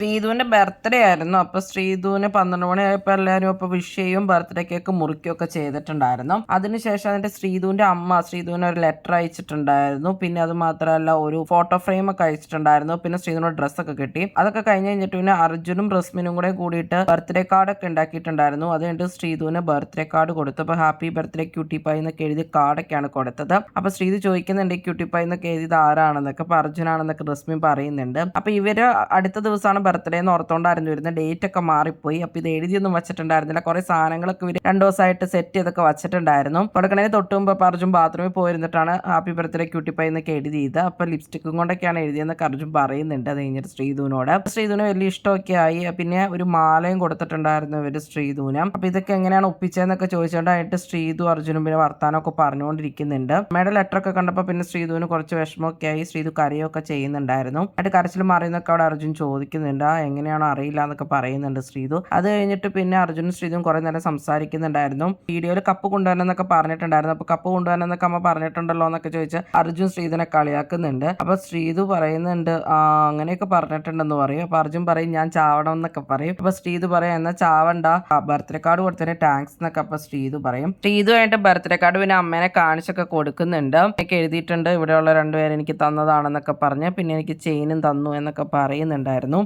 ശ്രീധുവിന്റെ birthday ആയിരുന്നു. അപ്പൊ ശ്രീധുവിന് 12 മണിയായപ്പോൾ എല്ലാവരും അപ്പൊ വിഷ് ചെയ്യും, ബർത്ത്ഡേ കേക്ക് മുറിക്കുകയൊക്കെ ചെയ്തിട്ടുണ്ടായിരുന്നു. അതിനുശേഷം അതിന്റെ ശ്രീധുവിന്റെ അമ്മ ശ്രീധുവിന് ഒരു ലെറ്റർ അയച്ചിട്ടുണ്ടായിരുന്നു. പിന്നെ അത് മാത്രമല്ല ഒരു ഫോട്ടോ ഫ്രെയിം ഒക്കെ അയച്ചിട്ടുണ്ടായിരുന്നു. പിന്നെ ശ്രീധുവിന് ഡ്രസ്സൊക്കെ കിട്ടി. അതൊക്കെ കഴിഞ്ഞ് കഴിഞ്ഞിട്ട് പിന്നെ അർജുനും റസ്മിനും കൂടെ കൂടിയിട്ട് ബർത്ത്ഡേ കാർഡ് ഒക്കെ ഉണ്ടാക്കിയിട്ടുണ്ടായിരുന്നു. അത് കഴിഞ്ഞിട്ട് ശ്രീധുവിന് ബർത്ത്ഡേ കാർഡ് കൊടുത്തു. അപ്പൊ ഹാപ്പി ബർത്ത്ഡേ ക്യൂട്ടി പൈ എന്നൊക്കെ എഴുതി കാർഡൊക്കെയാണ് കൊടുത്തത്. അപ്പൊ ശ്രീധു ചോദിക്കുന്നുണ്ട് ക്യൂട്ടി പൈ എന്നൊക്കെ എഴുതിയത് ആരാണെന്നൊക്കെ. അപ്പൊ അർജുനാണെന്നൊക്കെ റസ്മി പറയുന്നുണ്ട്. അപ്പൊ ഇവര് അടുത്ത ദിവസമാണ് ബർത്ത്ഡേ എന്ന് ഓർത്തോണ്ടായിരുന്നു വരുന്നത്. ഡേറ്റ് ഒക്കെ മാറിപ്പോയി. അപ്പൊ ഇത് എഴുതിയൊന്നും വെച്ചിട്ടുണ്ടായിരുന്നില്ല. കുറെ സാധനങ്ങളൊക്കെ ഇവര് 2 ദിവസമായിട്ട് സെറ്റ് ചെയ്തൊക്കെ വെച്ചിട്ടുണ്ടായിരുന്നു. കൊടുക്കണേന് തൊട്ട് മുമ്പ് അർജുൻ ബാത്റൂമിൽ പോയിരുന്നിട്ടാണ് ഹാപ്പി ബർത്ത്ഡേ ക്യൂട്ടി പൈ എന്നൊക്കെ എഴുതിയത്. അപ്പൊ ലിപ്സ്റ്റിക്കും കൊണ്ടൊക്കെയാണ് എഴുതിയെന്നൊക്കെ അർജുൻ പറയുന്നുണ്ട്. അത് കഴിഞ്ഞിട്ട് ശ്രീധുവിനോട് വലിയ ഇഷ്ടമൊക്കെ ആയി. പിന്നെ ഒരു മാലയും കൊടുത്തിട്ടുണ്ടായിരുന്നു ഇവര് ശ്രീധുവിന്. അപ്പൊ ഇതൊക്കെ എങ്ങനെയാണ് ഒപ്പിച്ചതെന്നൊക്കെ ചോദിച്ചുകൊണ്ടായിട്ട് ശ്രീധു അർജുനും പിന്നെ വർത്താനമൊക്കെ പറഞ്ഞുകൊണ്ടിരിക്കുന്നുണ്ട്. അമ്മയുടെ ലെറ്റർ ഒക്കെ കണ്ടപ്പോൾ പിന്നെ ശ്രീധുവിന് കുറച്ച് വിഷമമൊക്കെ ആയി. ശ്രീധു കരയൊക്കെ ചെയ്യുന്നുണ്ടായിരുന്നു. എന്നിട്ട് കരച്ചിൽ മാറിയെന്നൊക്കെ അവിടെ അർജുൻ ചോദിക്കുന്നുണ്ട്. എങ്ങനെയാണോ അറിയില്ല എന്നൊക്കെ പറയുന്നുണ്ട് ശ്രീധു. അത് കഴിഞ്ഞിട്ട് പിന്നെ അർജുനും ശ്രീധുവും കുറെ നേരം സംസാരിക്കുന്നുണ്ടായിരുന്നു. വീഡിയോയിൽ കപ്പ് കൊണ്ടുവരാനൊക്കെ പറഞ്ഞിട്ടുണ്ടായിരുന്നു. അപ്പൊ കപ്പ് കൊണ്ടുവരാനൊക്കെ അമ്മ പറഞ്ഞിട്ടുണ്ടല്ലോ എന്നൊക്കെ ചോദിച്ച് അർജുൻ ശ്രീധുവിനെ കളിയാക്കുന്നുണ്ട്. അപ്പൊ ശ്രീധു പറയുന്നുണ്ട് അങ്ങനെയൊക്കെ പറഞ്ഞിട്ടുണ്ടെന്ന് പറയും. അപ്പൊ അർജുൻ പറയും ഞാൻ ചാവണം എന്നൊക്കെ പറയും. അപ്പൊ ശ്രീധു പറയും എന്നാ ചാവണ്ട, ബർത്ത്ഡേ കാർഡ് കൊടുത്തതിന് താങ്ക്സ് എന്നൊക്കെ അപ്പൊ ശ്രീധു പറയും. ശ്രീധു ആയിട്ട് ബർത്ത്ഡേ കാർഡ് പിന്നെ അമ്മേനെ കാണിച്ചൊക്കെ കൊടുക്കുന്നുണ്ട്. എനിക്ക് എഴുതിയിട്ടുണ്ട് ഇവിടെയുള്ള 2 പേര് എനിക്ക് തന്നതാണെന്നൊക്കെ പറഞ്ഞ് പിന്നെ എനിക്ക് ചെയിനും തന്നു എന്നൊക്കെ പറയുന്നുണ്ടായിരുന്നു.